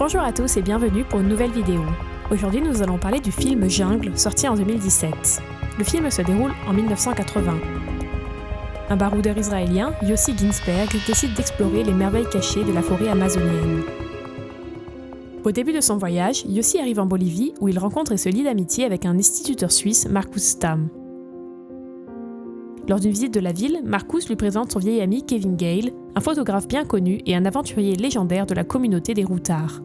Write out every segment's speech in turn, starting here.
Bonjour à tous et bienvenue pour une nouvelle vidéo. Aujourd'hui nous allons parler du film Jungle, sorti en 2017. Le film se déroule en 1980. Un baroudeur israélien, Yossi Ginsberg, décide d'explorer les merveilles cachées de la forêt amazonienne. Au début de son voyage, Yossi arrive en Bolivie où il rencontre et se lie d'amitié avec un instituteur suisse, Markus Stam. Lors d'une visite de la ville, Markus lui présente son vieil ami Kevin Gale, un photographe bien connu et un aventurier légendaire de la communauté des Routards.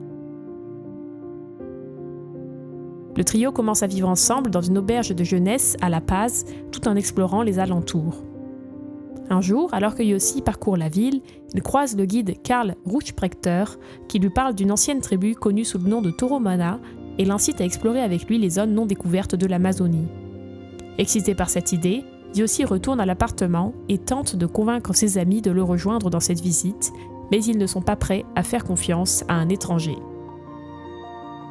Le trio commence à vivre ensemble dans une auberge de jeunesse à La Paz, tout en explorant les alentours. Un jour, alors que Yossi parcourt la ville, il croise le guide Karl Ruprechter qui lui parle d'une ancienne tribu connue sous le nom de Toromana et l'incite à explorer avec lui les zones non découvertes de l'Amazonie. Excité par cette idée, Yossi retourne à l'appartement et tente de convaincre ses amis de le rejoindre dans cette visite, mais ils ne sont pas prêts à faire confiance à un étranger.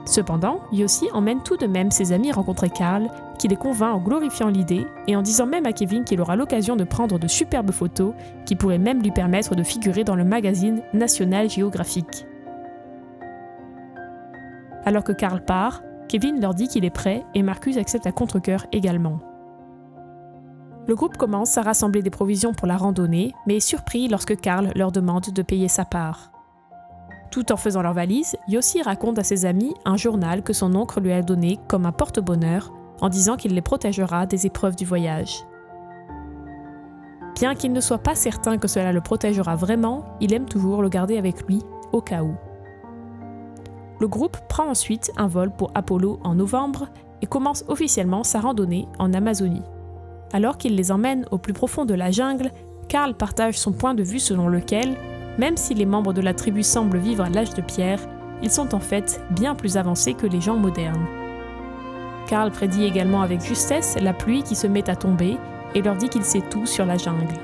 Cependant, Yossi emmène tout de même ses amis rencontrer Karl, qui les convainc en glorifiant l'idée et en disant même à Kevin qu'il aura l'occasion de prendre de superbes photos qui pourraient même lui permettre de figurer dans le magazine National Geographic. Alors que Karl part, Kevin leur dit qu'il est prêt et Markus accepte à contre-cœur également. Le groupe commence à rassembler des provisions pour la randonnée, mais est surpris lorsque Karl leur demande de payer sa part. Tout en faisant leur valise, Yossi raconte à ses amis un journal que son oncle lui a donné comme un porte-bonheur, en disant qu'il les protégera des épreuves du voyage. Bien qu'il ne soit pas certain que cela le protégera vraiment, il aime toujours le garder avec lui, au cas où. Le groupe prend ensuite un vol pour Apollo en novembre et commence officiellement sa randonnée en Amazonie. Alors qu'il les emmène au plus profond de la jungle, Karl partage son point de vue selon lequel, même si les membres de la tribu semblent vivre à l'âge de pierre, ils sont en fait bien plus avancés que les gens modernes. Karl prédit également avec justesse la pluie qui se met à tomber et leur dit qu'il sait tout sur la jungle.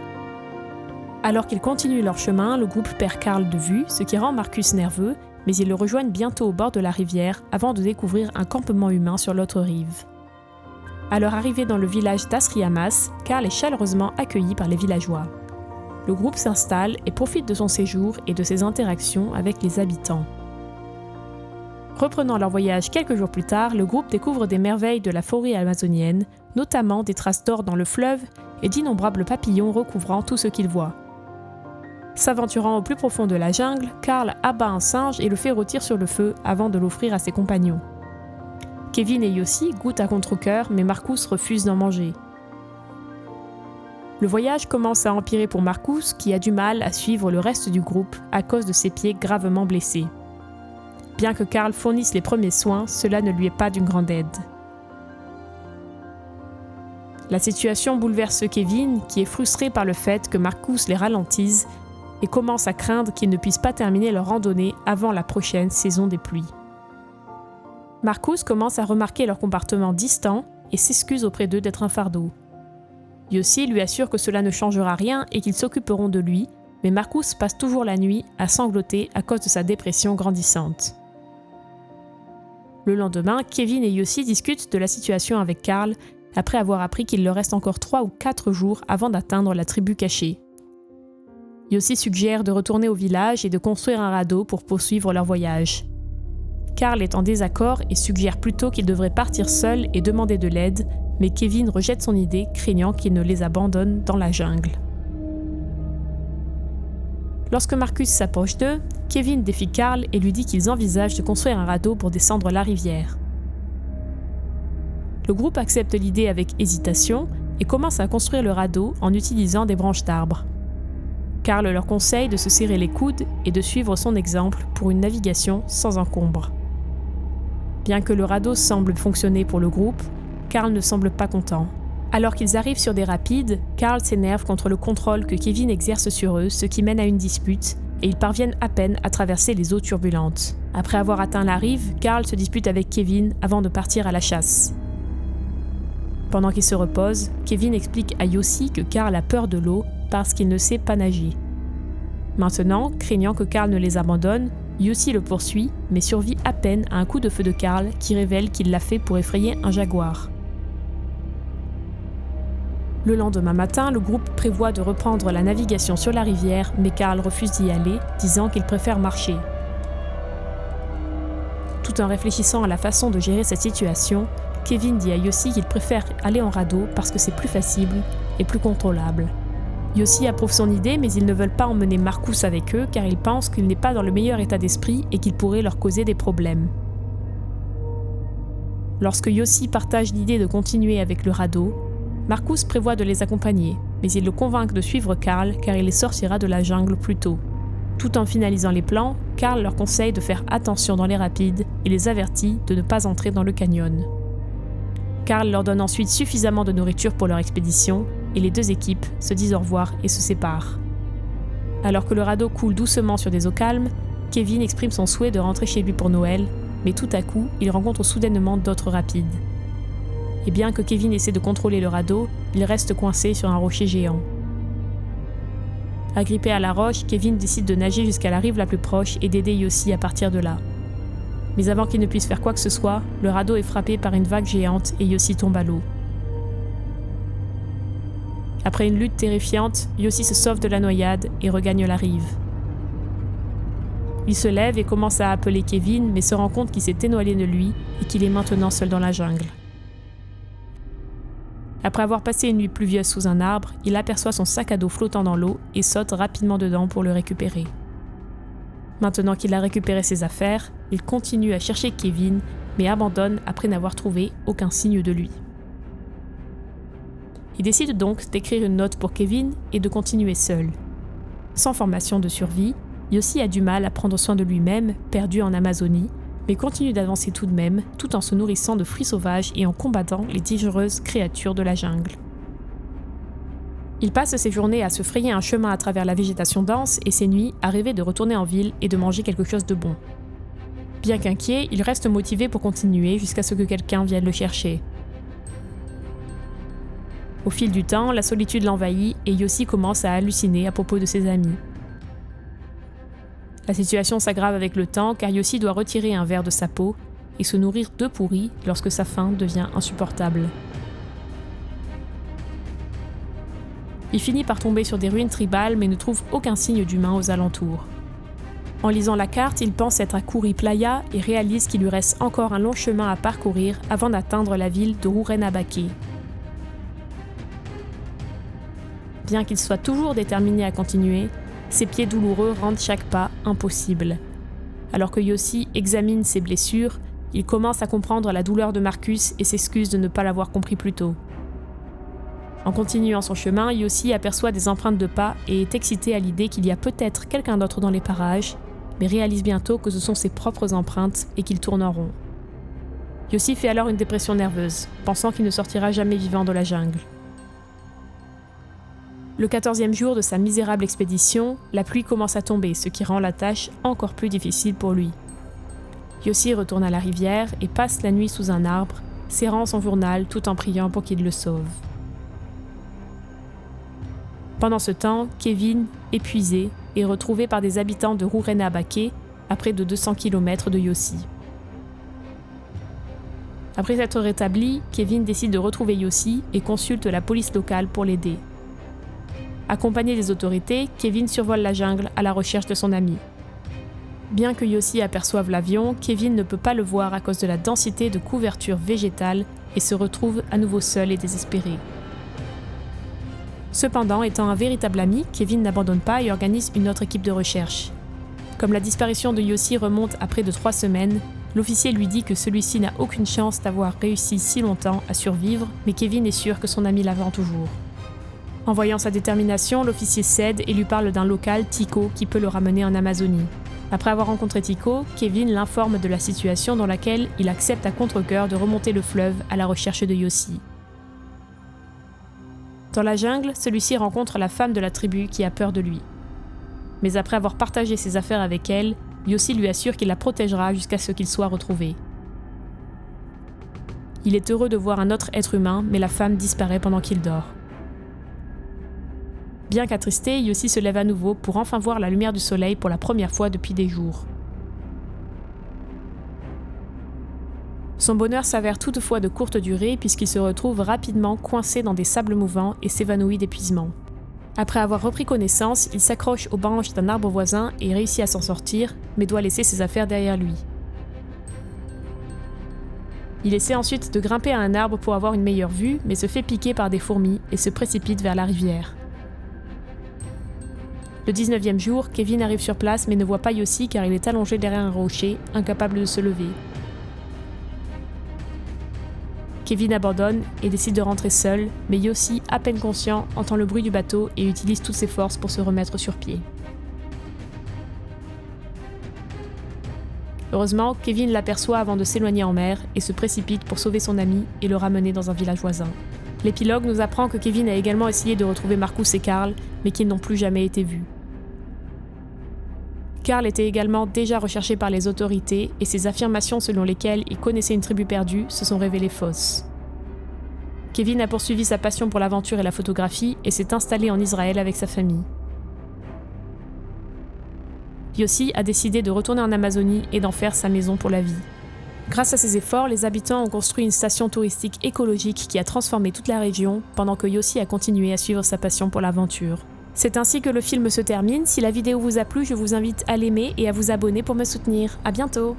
Alors qu'ils continuent leur chemin, le groupe perd Karl de vue, ce qui rend Markus nerveux, mais ils le rejoignent bientôt au bord de la rivière avant de découvrir un campement humain sur l'autre rive. À leur arrivée dans le village d'Asriamas, Karl est chaleureusement accueilli par les villageois. Le groupe s'installe et profite de son séjour et de ses interactions avec les habitants. Reprenant leur voyage quelques jours plus tard, le groupe découvre des merveilles de la forêt amazonienne, notamment des traces d'or dans le fleuve et d'innombrables papillons recouvrant tout ce qu'ils voient. S'aventurant au plus profond de la jungle, Karl abat un singe et le fait rôtir sur le feu avant de l'offrir à ses compagnons. Kevin et Yossi goûtent à contre-cœur, mais Markus refuse d'en manger. Le voyage commence à empirer pour Markus, qui a du mal à suivre le reste du groupe à cause de ses pieds gravement blessés. Bien que Karl fournisse les premiers soins, cela ne lui est pas d'une grande aide. La situation bouleverse Kevin, qui est frustré par le fait que Markus les ralentisse et commence à craindre qu'ils ne puissent pas terminer leur randonnée avant la prochaine saison des pluies. Markus commence à remarquer leur comportement distant et s'excuse auprès d'eux d'être un fardeau. Yossi lui assure que cela ne changera rien et qu'ils s'occuperont de lui, mais Markus passe toujours la nuit à sangloter à cause de sa dépression grandissante. Le lendemain, Kevin et Yossi discutent de la situation avec Karl après avoir appris qu'il leur reste encore 3 ou 4 jours avant d'atteindre la tribu cachée. Yossi suggère de retourner au village et de construire un radeau pour poursuivre leur voyage. Karl est en désaccord et suggère plutôt qu'ils devraient partir seuls et demander de l'aide, mais Kevin rejette son idée, craignant qu'il ne les abandonne dans la jungle. Lorsque Markus s'approche d'eux, Kevin défie Karl et lui dit qu'ils envisagent de construire un radeau pour descendre la rivière. Le groupe accepte l'idée avec hésitation et commence à construire le radeau en utilisant des branches d'arbres. Karl leur conseille de se serrer les coudes et de suivre son exemple pour une navigation sans encombre. Bien que le radeau semble fonctionner pour le groupe, Karl ne semble pas content. Alors qu'ils arrivent sur des rapides, Karl s'énerve contre le contrôle que Kevin exerce sur eux, ce qui mène à une dispute, et ils parviennent à peine à traverser les eaux turbulentes. Après avoir atteint la rive, Karl se dispute avec Kevin avant de partir à la chasse. Pendant qu'ils se reposent, Kevin explique à Yossi que Karl a peur de l'eau parce qu'il ne sait pas nager. Maintenant, craignant que Karl ne les abandonne, Yossi le poursuit, mais survit à peine à un coup de feu de Karl qui révèle qu'il l'a fait pour effrayer un jaguar. Le lendemain matin, le groupe prévoit de reprendre la navigation sur la rivière, mais Karl refuse d'y aller, disant qu'il préfère marcher. Tout en réfléchissant à la façon de gérer cette situation, Kevin dit à Yossi qu'il préfère aller en radeau parce que c'est plus facile et plus contrôlable. Yossi approuve son idée, mais ils ne veulent pas emmener Marcus avec eux car ils pensent qu'il n'est pas dans le meilleur état d'esprit et qu'il pourrait leur causer des problèmes. Lorsque Yossi partage l'idée de continuer avec le radeau, Marcus prévoit de les accompagner, mais ils le convainquent de suivre Carl car il les sortira de la jungle plus tôt. Tout en finalisant les plans, Carl leur conseille de faire attention dans les rapides et les avertit de ne pas entrer dans le canyon. Carl leur donne ensuite suffisamment de nourriture pour leur expédition et les deux équipes se disent au revoir et se séparent. Alors que le radeau coule doucement sur des eaux calmes, Kevin exprime son souhait de rentrer chez lui pour Noël, mais tout à coup, il rencontre soudainement d'autres rapides. Et bien que Kevin essaie de contrôler le radeau, il reste coincé sur un rocher géant. Agrippé à la roche, Kevin décide de nager jusqu'à la rive la plus proche et d'aider Yossi à partir de là. Mais avant qu'il ne puisse faire quoi que ce soit, le radeau est frappé par une vague géante et Yossi tombe à l'eau. Après une lutte terrifiante, Yossi se sauve de la noyade et regagne la rive. Il se lève et commence à appeler Kevin, mais se rend compte qu'il s'est éloigné de lui et qu'il est maintenant seul dans la jungle. Après avoir passé une nuit pluvieuse sous un arbre, il aperçoit son sac à dos flottant dans l'eau et saute rapidement dedans pour le récupérer. Maintenant qu'il a récupéré ses affaires, il continue à chercher Kevin, mais abandonne après n'avoir trouvé aucun signe de lui. Il décide donc d'écrire une note pour Kevin et de continuer seul. Sans formation de survie, Yossi a du mal à prendre soin de lui-même, perdu en Amazonie, mais continue d'avancer tout de même, tout en se nourrissant de fruits sauvages et en combattant les dangereuses créatures de la jungle. Il passe ses journées à se frayer un chemin à travers la végétation dense et ses nuits à rêver de retourner en ville et de manger quelque chose de bon. Bien qu'inquiet, il reste motivé pour continuer jusqu'à ce que quelqu'un vienne le chercher. Au fil du temps, la solitude l'envahit et Yossi commence à halluciner à propos de ses amis. La situation s'aggrave avec le temps car Yossi doit retirer un ver de sa peau et se nourrir d'œufs pourris lorsque sa faim devient insupportable. Il finit par tomber sur des ruines tribales mais ne trouve aucun signe d'humain aux alentours. En lisant la carte, il pense être à Curi Playa et réalise qu'il lui reste encore un long chemin à parcourir avant d'atteindre la ville de Rurrenabaque. Bien qu'il soit toujours déterminé à continuer, ses pieds douloureux rendent chaque pas impossible. Alors que Yossi examine ses blessures, il commence à comprendre la douleur de Marcus et s'excuse de ne pas l'avoir compris plus tôt. En continuant son chemin, Yossi aperçoit des empreintes de pas et est excité à l'idée qu'il y a peut-être quelqu'un d'autre dans les parages, mais réalise bientôt que ce sont ses propres empreintes et qu'il tourne en rond. Yossi fait alors une dépression nerveuse, pensant qu'il ne sortira jamais vivant de la jungle. Le 14e jour de sa misérable expédition, la pluie commence à tomber, ce qui rend la tâche encore plus difficile pour lui. Yossi retourne à la rivière et passe la nuit sous un arbre, serrant son journal tout en priant pour qu'il le sauve. Pendant ce temps, Kevin, épuisé, est retrouvé par des habitants de Rurrenabaque, à près de 200 km de Yossi. Après s'être rétabli, Kevin décide de retrouver Yossi et consulte la police locale pour l'aider. Accompagné des autorités, Kevin survole la jungle à la recherche de son ami. Bien que Yossi aperçoive l'avion, Kevin ne peut pas le voir à cause de la densité de couverture végétale et se retrouve à nouveau seul et désespéré. Cependant, étant un véritable ami, Kevin n'abandonne pas et organise une autre équipe de recherche. Comme la disparition de Yossi remonte à près de 3 semaines, l'officier lui dit que celui-ci n'a aucune chance d'avoir réussi si longtemps à survivre, mais Kevin est sûr que son ami l'attend toujours. En voyant sa détermination, l'officier cède et lui parle d'un local, Tico, qui peut le ramener en Amazonie. Après avoir rencontré Tico, Kevin l'informe de la situation dans laquelle il accepte à contre-cœur de remonter le fleuve à la recherche de Yossi. Dans la jungle, celui-ci rencontre la femme de la tribu qui a peur de lui. Mais après avoir partagé ses affaires avec elle, Yossi lui assure qu'il la protégera jusqu'à ce qu'il soit retrouvé. Il est heureux de voir un autre être humain, mais la femme disparaît pendant qu'il dort. Bien qu'attristé, Yossi se lève à nouveau pour enfin voir la lumière du soleil pour la première fois depuis des jours. Son bonheur s'avère toutefois de courte durée puisqu'il se retrouve rapidement coincé dans des sables mouvants et s'évanouit d'épuisement. Après avoir repris connaissance, il s'accroche aux branches d'un arbre voisin et réussit à s'en sortir, mais doit laisser ses affaires derrière lui. Il essaie ensuite de grimper à un arbre pour avoir une meilleure vue, mais se fait piquer par des fourmis et se précipite vers la rivière. Le 19e jour, Kevin arrive sur place mais ne voit pas Yossi car il est allongé derrière un rocher, incapable de se lever. Kevin abandonne et décide de rentrer seul, mais Yossi, à peine conscient, entend le bruit du bateau et utilise toutes ses forces pour se remettre sur pied. Heureusement, Kevin l'aperçoit avant de s'éloigner en mer et se précipite pour sauver son ami et le ramener dans un village voisin. L'épilogue nous apprend que Kevin a également essayé de retrouver Marcus et Carl, mais qu'ils n'ont plus jamais été vus. Carl était également déjà recherché par les autorités et ses affirmations selon lesquelles il connaissait une tribu perdue se sont révélées fausses. Kevin a poursuivi sa passion pour l'aventure et la photographie et s'est installé en Israël avec sa famille. Yossi a décidé de retourner en Amazonie et d'en faire sa maison pour la vie. Grâce à ses efforts, les habitants ont construit une station touristique écologique qui a transformé toute la région, pendant que Yossi a continué à suivre sa passion pour l'aventure. C'est ainsi que le film se termine. Si la vidéo vous a plu, je vous invite à l'aimer et à vous abonner pour me soutenir. À bientôt!